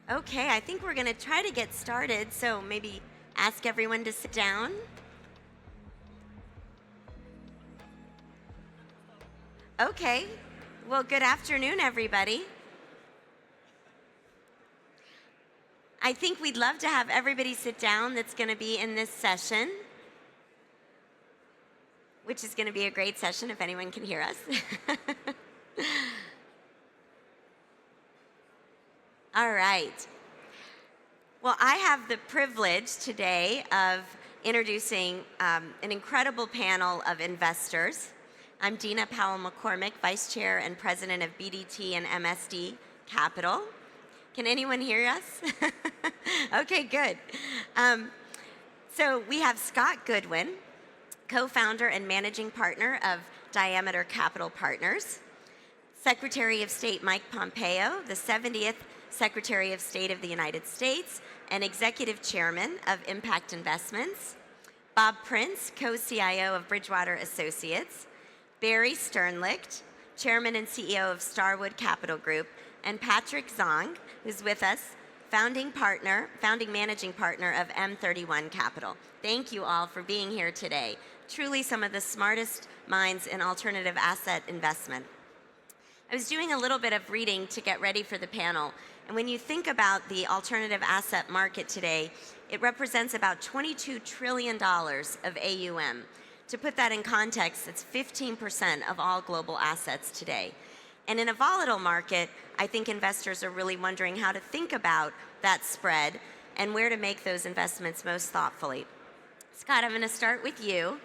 Okay, I think we're going to try to get started, so maybe ask everyone to sit down. Okay, well, good afternoon, everybody. I think we'd love to have everybody sit down that's going to be in this session, which is going to be a great session if anyone can hear us. All right. Well, I have the privilege today of introducing an incredible panel of investors. I'm Dina Powell-McCormick, Vice Chair and President of BDT and MSD Capital. Can anyone hear us? Okay, good. So we have Scott Goodwin, co-founder and managing partner of Diameter Capital Partners, Secretary of State Mike Pompeo, the 70th Secretary of State of the United States, and Executive Chairman of Impact Investments, Bob Prince, co-CIO of Bridgewater Associates, Barry Sternlicht, Chairman and CEO of Starwood Capital Group, and Patrick Zhong, who's with us, founding managing partner of M31 Capital. Thank you all for being here today. Truly some of the smartest minds in alternative asset investment. I was doing a little bit of reading to get ready for the panel, and when you think about the alternative asset market today, it represents about $22 trillion of AUM. To put that in context, it's 15% of all global assets today. And in a volatile market, I think investors are really wondering how to think about that spread and where to make those investments most thoughtfully. Scott, I'm going to start with you.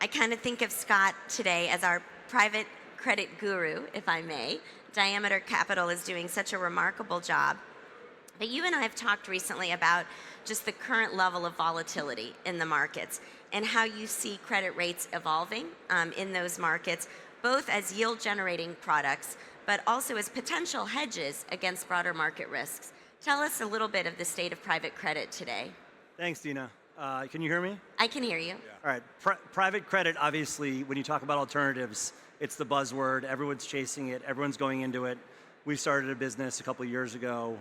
I kind of think of Scott today as our private credit guru, if I may. Diameter Capital is doing such a remarkable job. But you and I have talked recently about just the current level of volatility in the markets and how you see credit rates evolving in those markets, both as yield-generating products, but also as potential hedges against broader market risks. Tell us a little bit of the state of private credit today. Thanks, Dina. Can you hear me? I can hear you. Yeah. All right. Private credit, obviously, when you talk about alternatives, it's the buzzword. Everyone's chasing it. Everyone's going into it. We started a business a couple of years ago.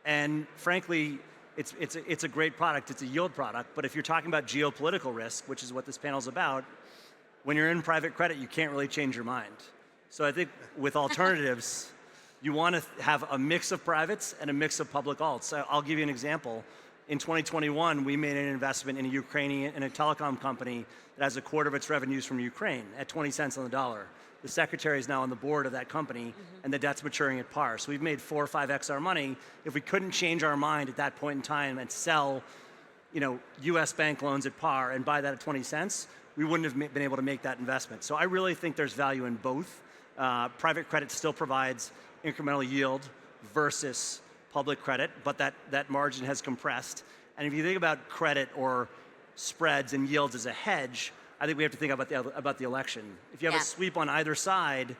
And frankly, it's a great product. It's a yield product. But if you're talking about geopolitical risk, which is what this panel's about, when you're in private credit, you can't really change your mind. So I think with alternatives, you want to have a mix of privates and a mix of public alts. So I'll give you an example. In 2021, we made an investment in a telecom company that has a quarter of its revenues from Ukraine at 20 cents on the dollar. The secretary is now on the board of that company, and the debt's maturing at par. So we've made 4 or 5x our money. If we couldn't change our mind at that point in time and sell, U.S. bank loans at par and buy that at 20 cents, we wouldn't have been able to make that investment. So I really think there's value in both. Private credit still provides incremental yield versus public credit, but that margin has compressed. And if you think about credit or spreads and yields as a hedge, I think we have to think about the election. If you have a sweep on either side,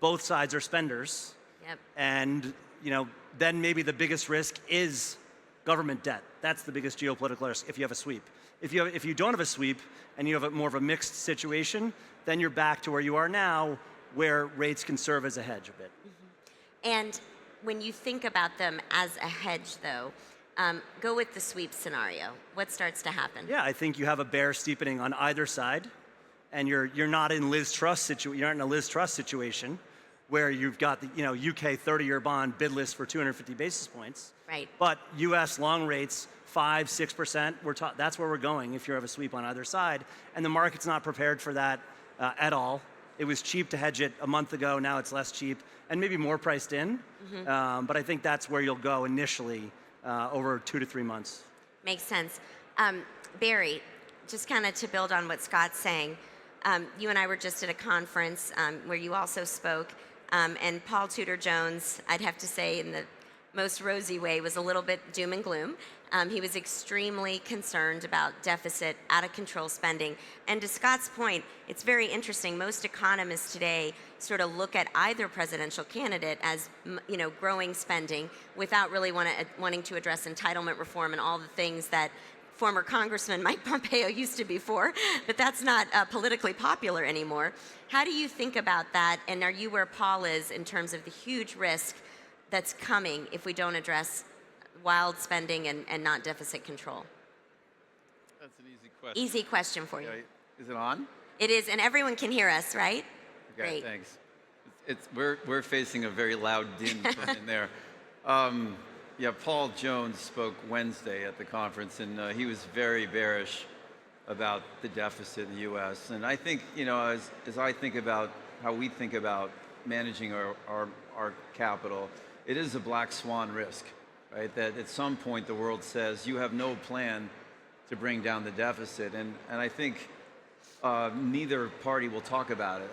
both sides are spenders. Yep. And then maybe the biggest risk is government debt. That's the biggest geopolitical risk if you have a sweep. If you don't have a sweep and you have more of a mixed situation, then you're back to where you are now, where rates can serve as a hedge a bit. Mm-hmm. And when you think about them as a hedge, though, go with the sweep scenario. What starts to happen? Yeah, I think you have a bear steepening on either side, and you're not in Liz Truss you're not in a Liz Truss situation where you've got the UK 30-year bond bid list for 250 basis points. Right. But U.S. long rates 5-6%. That's where we're going if you have a sweep on either side, and the market's not prepared for that at all. It was cheap to hedge it a month ago. Now it's less cheap and maybe more priced in. Mm-hmm. But I think that's where you'll go initially over 2 to 3 months. Makes sense. Barry, just kind of to build on what Scott's saying, you and I were just at a conference where you also spoke, and Paul Tudor Jones, I'd have to say in the most rosy way, was a little bit doom and gloom. He was extremely concerned about deficit, out of control spending. And to Scott's point, it's very interesting. Most economists today sort of look at either presidential candidate as growing spending without really wanting to address entitlement reform and all the things that former Congressman Mike Pompeo used to be for, but that's not politically popular anymore. How do you think about that? And are you where Paul is in terms of the huge risk that's coming if we don't address wild spending and not deficit control? That's an easy question. Easy question for you. Is it on? It is, and everyone can hear us, right? Okay, Great. thanks. We're facing a very loud din from in there. Yeah, Paul Jones spoke Wednesday at the conference, and he was very bearish about the deficit in the U.S. And I think, as I think about how we think about managing our capital, it is a black swan risk, right? That at some point the world says you have no plan to bring down the deficit, and I think neither party will talk about it.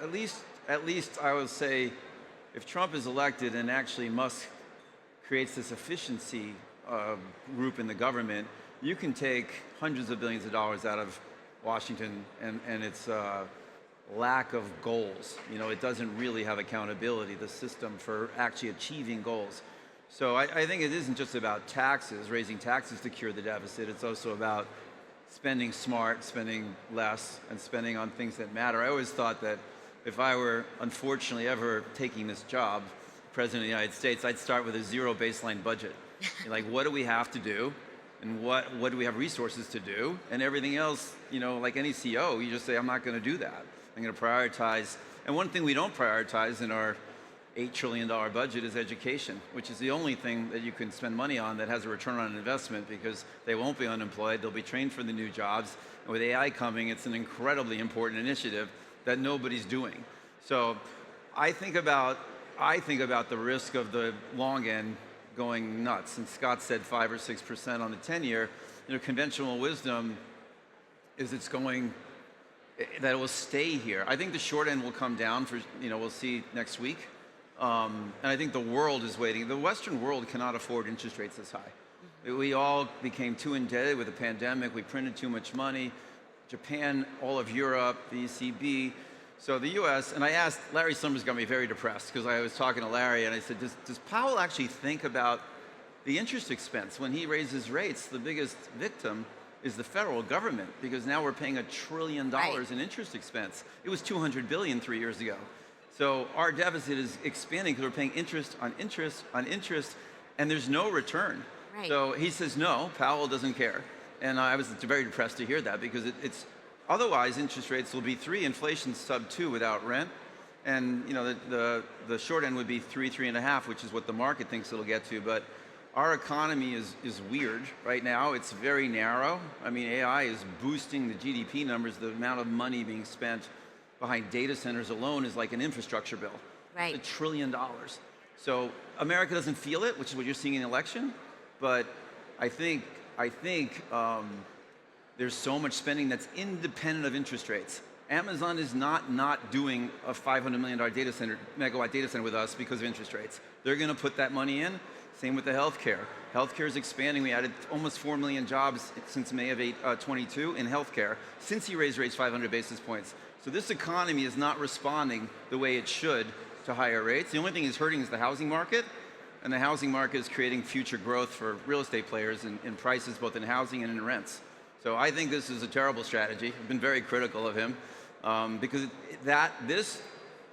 At least I would say, if Trump is elected and actually Musk creates this efficiency group in the government, you can take hundreds of billions of dollars out of Washington and its lack of goals. It doesn't really have accountability, the system for actually achieving goals. So I think it isn't just about taxes, raising taxes to cure the deficit. It's also about spending smart, spending less, and spending on things that matter. I always thought that if I were unfortunately ever taking this job, President of the United States, I'd start with a zero baseline budget. Like, what do we have to do? And what do we have resources to do? And everything else, like any CEO, you just say, I'm not going to do that. I'm going to prioritize. And one thing we don't prioritize in our $8 trillion budget is education, which is the only thing that you can spend money on that has a return on investment, because they won't be unemployed, they'll be trained for the new jobs. And with AI coming, it's an incredibly important initiative that nobody's doing. So I think about the risk of the long end going nuts. And Scott said 5 or 6% on the 10-year. Conventional wisdom is that it will stay here. I think the short end will come down for, we'll see next week. And I think the world is waiting. The Western world cannot afford interest rates this high. We all became too indebted with the pandemic. We printed too much money. Japan, all of Europe, the ECB. So the US, and I asked, Larry Summers got me very depressed because I was talking to Larry and I said, does Powell actually think about the interest expense? When he raises rates, the biggest victim is the federal government, because now we're paying $1 trillion in interest expense. It was $200 billion 3 years ago. So our deficit is expanding because we're paying interest on interest on interest, and there's no return. Right. So he says, no, Powell doesn't care. And I was very depressed to hear that, because it's otherwise interest rates will be 3, inflation sub 2 without rent. And the short end would be 3, 3.5, which is what the market thinks it'll get to. But our economy is weird right now. It's very narrow. I mean, AI is boosting the GDP numbers. The amount of money being spent behind data centers alone is like an infrastructure bill. Right. $1 trillion. So America doesn't feel it, which is what you're seeing in the election. But I think there's so much spending that's independent of interest rates. Amazon is not doing a $500 million megawatt data center with us because of interest rates. They're going to put that money in. Same with the healthcare. Healthcare is expanding. We added almost 4 million jobs since May of 22 in healthcare, since he raised rates 500 basis points. So this economy is not responding the way it should to higher rates. The only thing it's hurting is the housing market, and the housing market is creating future growth for real estate players in prices, both in housing and in rents. So I think this is a terrible strategy. I've been very critical of him because this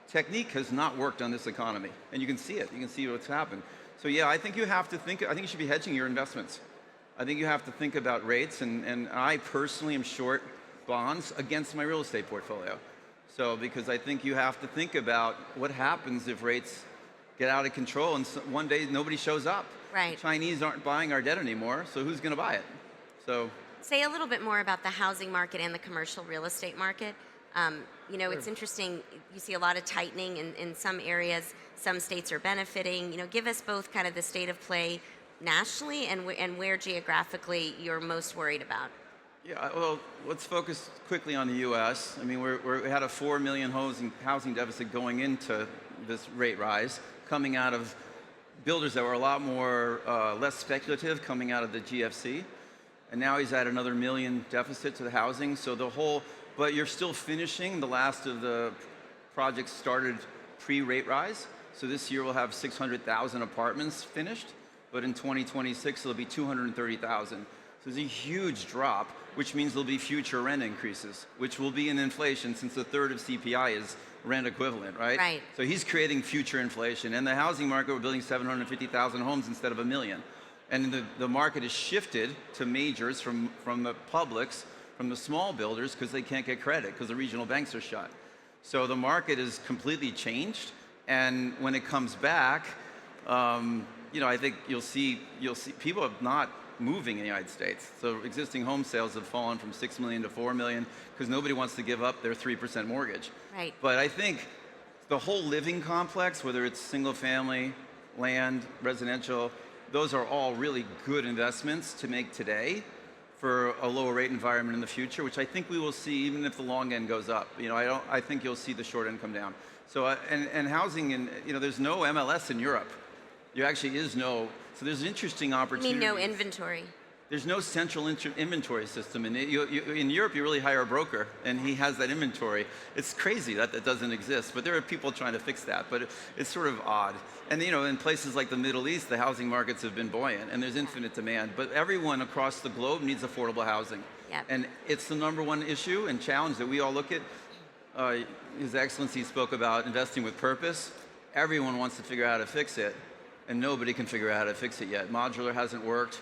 technique has not worked on this economy, and you can see it. You can see what's happened. So yeah, I think you have to think. I think you should be hedging your investments. I think you have to think about rates, and I personally am short bonds against my real estate portfolio. So because I think you have to think about what happens if rates get out of control and one day nobody shows up. Right. The Chinese aren't buying our debt anymore, so who's going to buy it? So. Say a little bit more about the housing market and the commercial real estate market. Sure. It's interesting. You see a lot of tightening in some areas. Some states are benefiting. Give us both kind of the state of play nationally and where geographically you're most worried about. Yeah, well, let's focus quickly on the U.S. I mean, we had a 4 million housing deficit going into this rate rise, coming out of builders that were a lot more less speculative coming out of the GFC. And now he's at another million deficit to the housing. So but you're still finishing. The last of the projects started pre-rate rise. So this year we'll have 600,000 apartments finished, but in 2026 it'll be 230,000. So there's a huge drop, which means there'll be future rent increases, which will be in inflation, since a third of CPI is rent equivalent, right? Right. So he's creating future inflation. And the housing market, we're building 750,000 homes instead of 1 million. And the market has shifted to majors from the publics, from the small builders, because they can't get credit, because the regional banks are shut. So the market is completely changed. And when it comes back, I think you'll see people are not moving in the United States. So existing home sales have fallen from 6 million to 4 million because nobody wants to give up their 3% mortgage. Right. But I think the whole living complex, whether it's single family, land, residential, those are all really good investments to make today for a lower rate environment in the future, which I think we will see even if the long end goes up. I think you'll see the short end come down. So, and housing, there's no MLS in Europe. There actually is no, so there's interesting opportunities. You mean no inventory? There's no central inventory system. And in Europe, you really hire a broker, and he has that inventory. It's crazy that doesn't exist, but there are people trying to fix that. But it's sort of odd. And in places like the Middle East, the housing markets have been buoyant, and there's infinite demand. But everyone across the globe needs affordable housing. Yep. And it's the #1 issue and challenge that we all look at. His Excellency spoke about investing with purpose. Everyone wants to figure out how to fix it, and nobody can figure out how to fix it yet. Modular hasn't worked.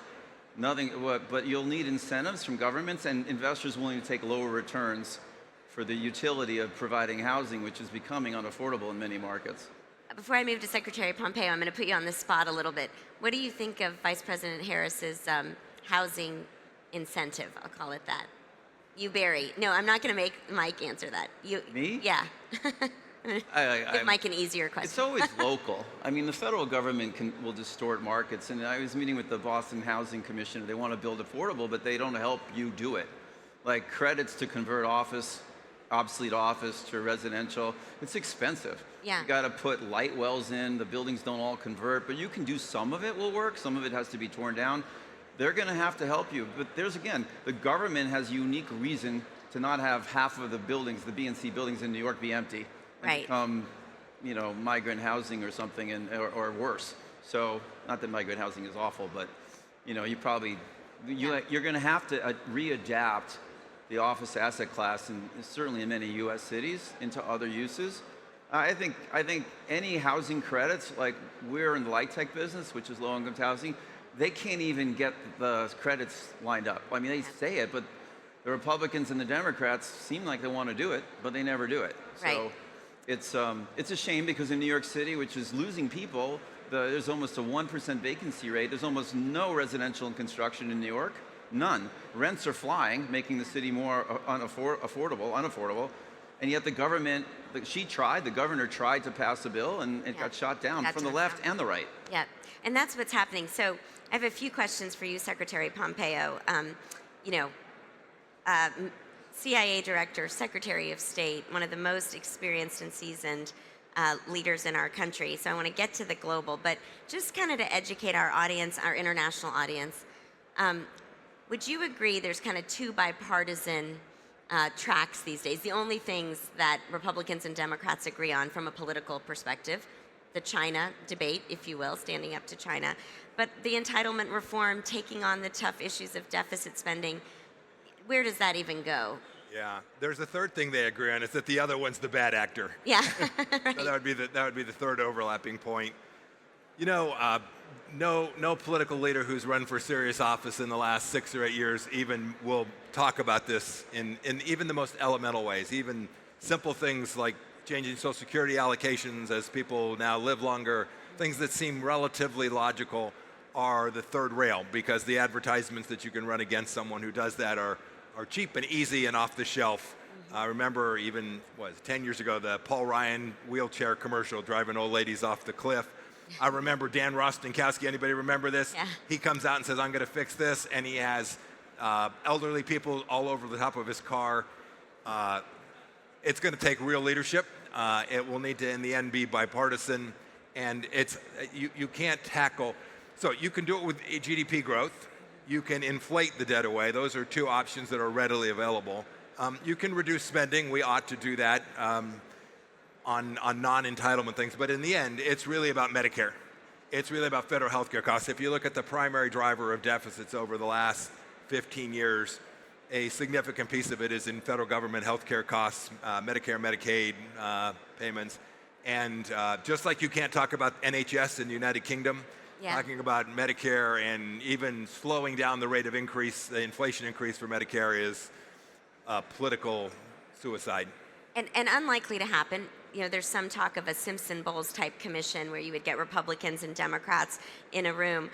Nothing, but you'll need incentives from governments and investors willing to take lower returns for the utility of providing housing, which is becoming unaffordable in many markets. Before I move to Secretary Pompeo, I'm going to put you on the spot a little bit. What do you think of Vice President Harris's housing incentive? I'll call it that. You, Barry. No, I'm not going to make Mike answer that. Me? Yeah. Give Mike an easier question. It's always local. I mean, the federal government will distort markets. And I was meeting with the Boston Housing Commission. They want to build affordable, but they don't help you do it. Like credits to convert obsolete office to residential. It's expensive. Yeah. You got to put light wells in. The buildings don't all convert, but you can do some of it will work. Some of it has to be torn down. They're going to have to help you. But again, the government has a unique reason to not have half of the buildings, the B and C buildings in New York, be empty. Right. Become, migrant housing or something, or worse. So, not that migrant housing is awful, but you're going to have to readapt the office asset class, and certainly in many U.S. cities, into other uses. I think any housing credits, like we're in the light tech business, which is low-income housing, they can't even get the credits lined up. I mean, they say it, but the Republicans and the Democrats seem like they want to do it, but they never do it. Right. So it's a shame because in New York City, which is losing people, there's almost a 1% vacancy rate. There's almost no residential construction in New York, none. Rents are flying, making the city more unaffordable. And yet the government, the governor tried to pass a bill and it got shot down from the left and the right. Yeah, and that's what's happening. So I have a few questions for you, Secretary Pompeo. CIA Director, Secretary of State, one of the most experienced and seasoned leaders in our country. So I want to get to the global, but just kind of to educate our audience, our international audience, would you agree there's kind of two bipartisan tracks these days? The only things that Republicans and Democrats agree on from a political perspective, the China debate, if you will, standing up to China, but the entitlement reform, taking on the tough issues of deficit spending, where does that even go? Yeah, there's a third thing they agree on. It's that the other one's the bad actor. Yeah, right. So that would be the third overlapping point. No political leader who's run for serious office in the last 6 or 8 years even will talk about this in even the most elemental ways. Even simple things like changing Social Security allocations as people now live longer, things that seem relatively logical are the third rail because the advertisements that you can run against someone who does that are cheap and easy and off the shelf. I remember even, 10 years ago, the Paul Ryan wheelchair commercial driving old ladies off the cliff. I remember Dan Rostenkowski. Anybody remember this? Yeah. He comes out and says, I'm going to fix this, and he has elderly people all over the top of his car. It's going to take real leadership. It will need to, in the end, be bipartisan, and you can't tackle. So you can do it with GDP growth. You can inflate the debt away. Those are two options that are readily available. You can reduce spending. We ought to do that on non-entitlement things. But in the end, it's really about Medicare. It's really about federal health care costs. If you look at the primary driver of deficits over the last 15 years, a significant piece of it is in federal government health care costs, Medicare, Medicaid payments. And just like you can't talk about NHS in the United Kingdom, Yeah. talking about Medicare and even slowing down the rate of increase, the inflation increase for Medicare is political suicide. And unlikely to happen. You know, there's some talk of a Simpson-Bowles type commission where you would get Republicans and Democrats in a room.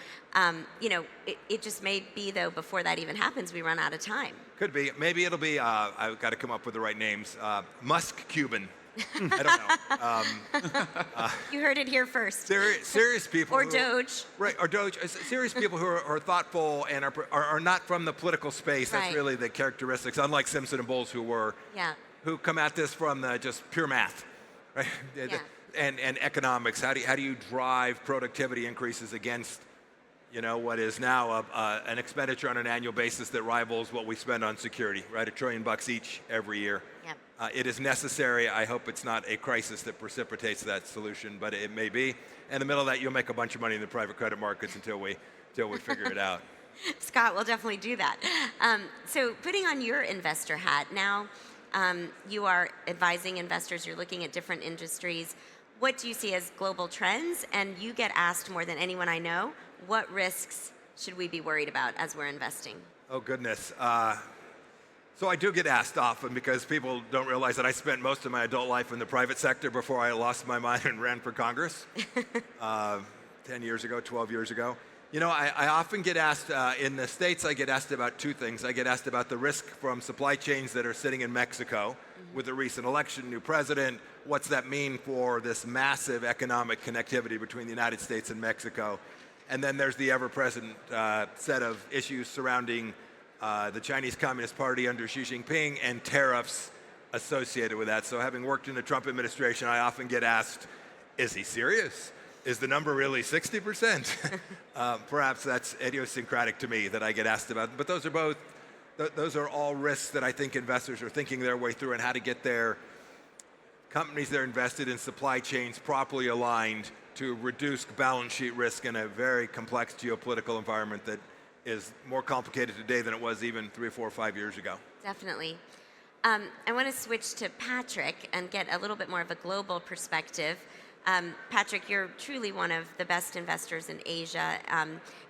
You know, it just may be, though, before that even happens, we run out of time. Could be. Maybe it'll be, I've got to come up with the right names. Musk Cuban. I don't know. You heard it here first. Serious people. Or Doge. Right, or Doge. Serious people who are thoughtful and are not from the political space. That's Right. really the characteristics, unlike Simpson and Bowles, who were, Yeah. who come at this from just pure math, right? Yeah. And economics. How do you drive productivity increases against, you know, what is now an expenditure on an annual basis that rivals what we spend on security, right? $1 trillion each every year. Yep. It is necessary. I hope it's not a crisis that precipitates that solution, but it may be. In the middle of that, you'll make a bunch of money in the private credit markets until we figure it out. Scott will definitely do that. So putting on your investor hat, now you are advising investors, you're looking at different industries. What do you see as global trends? And you get asked more than anyone I know, what risks should we be worried about as we're investing? Oh, goodness. So I do get asked often because people don't realize that I spent most of my adult life in the private sector before I lost my mind and ran for Congress 10 years ago, 12 years ago. You know, I often get asked, in the States, I get asked about two things. I get asked about the risk from supply chains that are sitting in Mexico with the recent election, new president. What's that mean for this massive economic connectivity between the United States and Mexico? And then there's the ever-present set of issues surrounding the Chinese Communist Party under Xi Jinping and tariffs associated with that. So having worked in the Trump administration, I often get asked, is he serious? Is the number really 60%? Perhaps that's idiosyncratic to me that I get asked about. But those are all risks that I think investors are thinking their way through and how to get their companies that are invested in supply chains properly aligned to reduce balance sheet risk in a very complex geopolitical environment that is more complicated today than it was even 3 or 4 or 5 years ago. Definitely. I want to switch to Patrick and get a little bit more of a global perspective. Patrick, you're truly one of the best investors in Asia,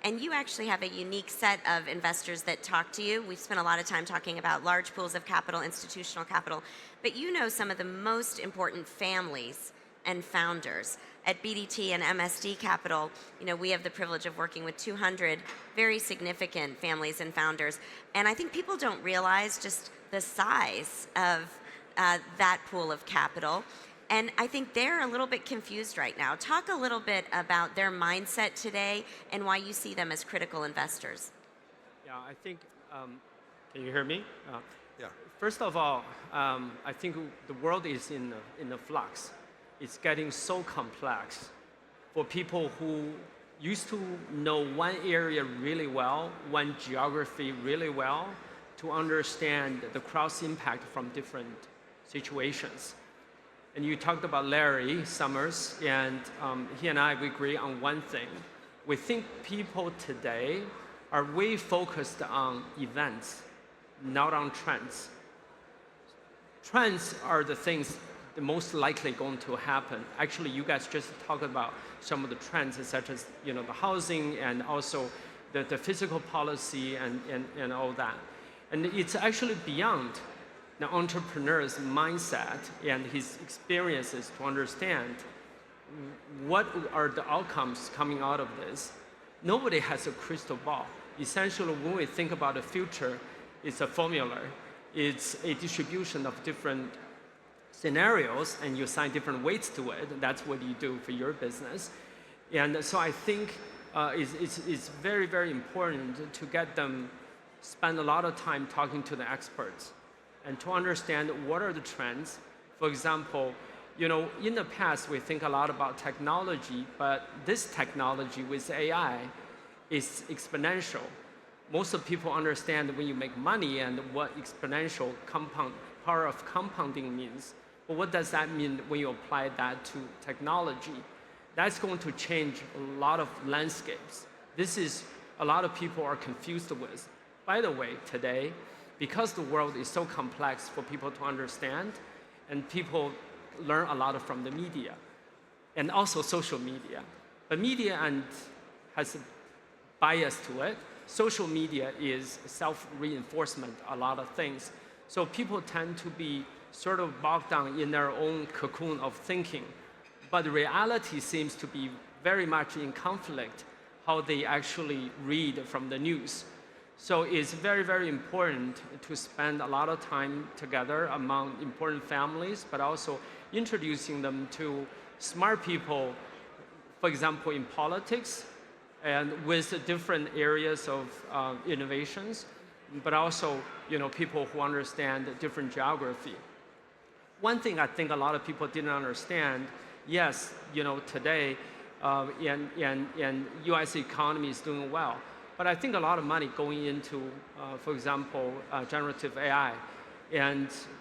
and you actually have a unique set of investors that talk to you. We've spent a lot of time talking about large pools of capital, institutional capital, but you know some of the most important families and founders. At BDT and MSD Capital, you know, we have the privilege of working with 200 very significant families and founders, and I think people don't realize just the size of that pool of capital. And I think they're a little bit confused right now. Talk a little bit about their mindset today and why you see them as critical investors. Yeah, I think, can you hear me? Yeah. First of all, I think the world is in a flux. It's getting so complex for people who used to know one area really well, one geography really well, to understand the cross impact from different situations. And you talked about Larry Summers, and he and I, we agree on one thing. We think people today are way focused on events, not on trends. Trends are the things that most likely going to happen. Actually, you guys just talked about some of the trends, such as, you know, the housing and also the fiscal policy and all that. And it's actually beyond the entrepreneur's mindset and his experiences to understand what are the outcomes coming out of this. Nobody has a crystal ball. Essentially, when we think about the future, it's a formula. It's a distribution of different scenarios, and you assign different weights to it. That's what you do for your business. And so I think it's very, very important to get them spend a lot of time talking to the experts and to understand what are the trends. For example, you know, in the past, we think a lot about technology, but this technology with AI is exponential. Most of people understand when you make money and what exponential power of compounding means. But what does that mean when you apply that to technology? That's going to change a lot of landscapes. This is a lot of people are confused with. By the way, today, because the world is so complex for people to understand, and people learn a lot from the media, and also social media. But media and has a bias to it. Social media is self-reinforcement, a lot of things. So people tend to be sort of bogged down in their own cocoon of thinking. But reality seems to be very much in conflict how they actually read from the news. So it's very, very important to spend a lot of time together among important families, but also introducing them to smart people, for example, in politics, and with different areas of innovations, but also people who understand different geography. One thing I think a lot of people didn't understand, yes, today and U.S. economy is doing well, but I think a lot of money going into, for example, generative AI,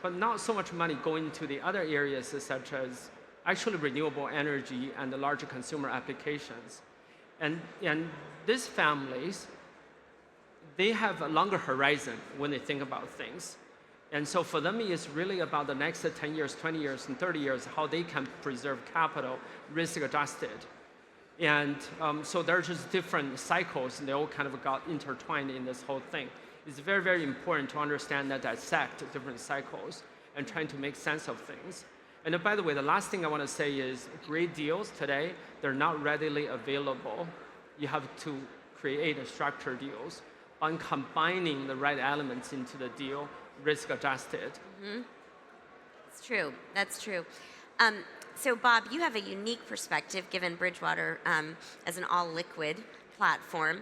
but not so much money going into the other areas such as actually renewable energy and the larger consumer applications. And these families, they have a longer horizon when they think about things. And so for them, it's really about the next 10 years, 20 years, and 30 years, how they can preserve capital, risk adjusted. And so there are just different cycles, and they all kind of got intertwined in this whole thing. It's very, very important to understand that dissect different cycles and trying to make sense of things. And by the way, the last thing I want to say is great deals today, they're not readily available. You have to create structured deals on combining the right elements into the deal, risk adjusted. Mm-hmm. That's true. That's true. So Bob, you have a unique perspective given Bridgewater as an all liquid platform.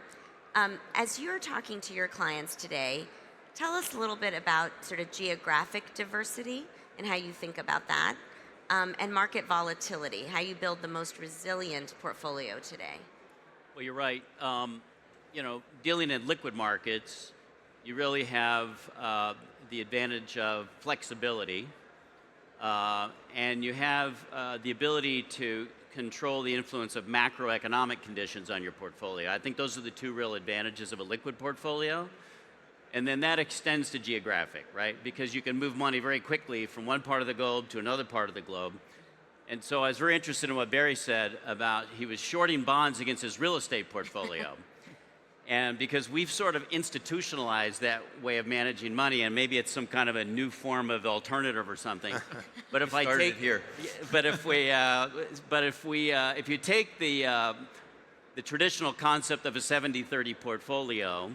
As you're talking to your clients today, tell us a little bit about sort of geographic diversity and how you think about that, and market volatility, how you build the most resilient portfolio today. Well, you're right. Dealing in liquid markets, you really have the advantage of flexibility, and you have the ability to control the influence of macroeconomic conditions on your portfolio. I think those are the two real advantages of a liquid portfolio. And then that extends to geographic, right? Because you can move money very quickly from one part of the globe to another part of the globe. And so I was very interested in what Barry said about he was shorting bonds against his real estate portfolio. And because we've sort of institutionalized that way of managing money, and maybe it's some kind of a new form of alternative or something. But if I take here, if you take the traditional concept of a 70-30 portfolio,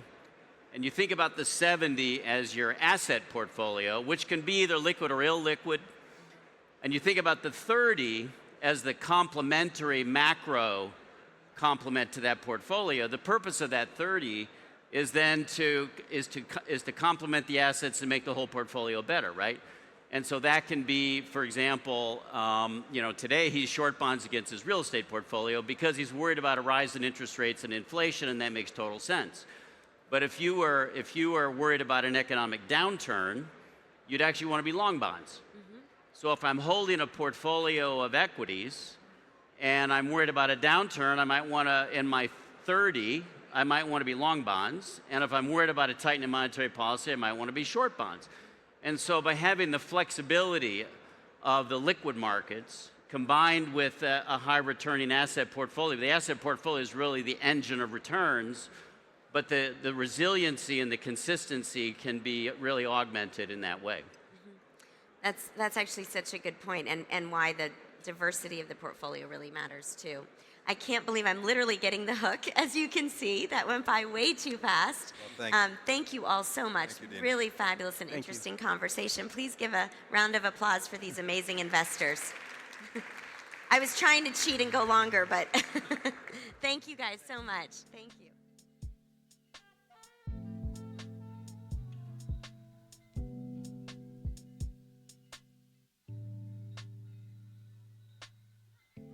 and you think about the 70 as your asset portfolio, which can be either liquid or illiquid, and you think about the 30 as the complementary macro complement to that portfolio, the purpose of that 30 is then to complement the assets and make the whole portfolio better, right? And so that can be, for example, today he's short bonds against his real estate portfolio because he's worried about a rise in interest rates and inflation, and that makes total sense. But if you were worried about an economic downturn, you'd actually want to be long bonds. Mm-hmm. So if I'm holding a portfolio of equities and I'm worried about a downturn, I might want to, in my 30, I might want to be long bonds. And if I'm worried about a tightening monetary policy, I might want to be short bonds. And so by having the flexibility of the liquid markets combined with a high returning asset portfolio, the asset portfolio is really the engine of returns. But the resiliency and the consistency can be really augmented in that way. Mm-hmm. That's actually such a good point, and why the diversity of the portfolio really matters too. I can't believe I'm literally getting the hook, as you can see. That went by way too fast. Well, thank you all so much. Thank you, Dean. Really fabulous and interesting conversation. Please give a round of applause for these amazing investors. I was trying to cheat and go longer, but thank you guys so much. Thank you.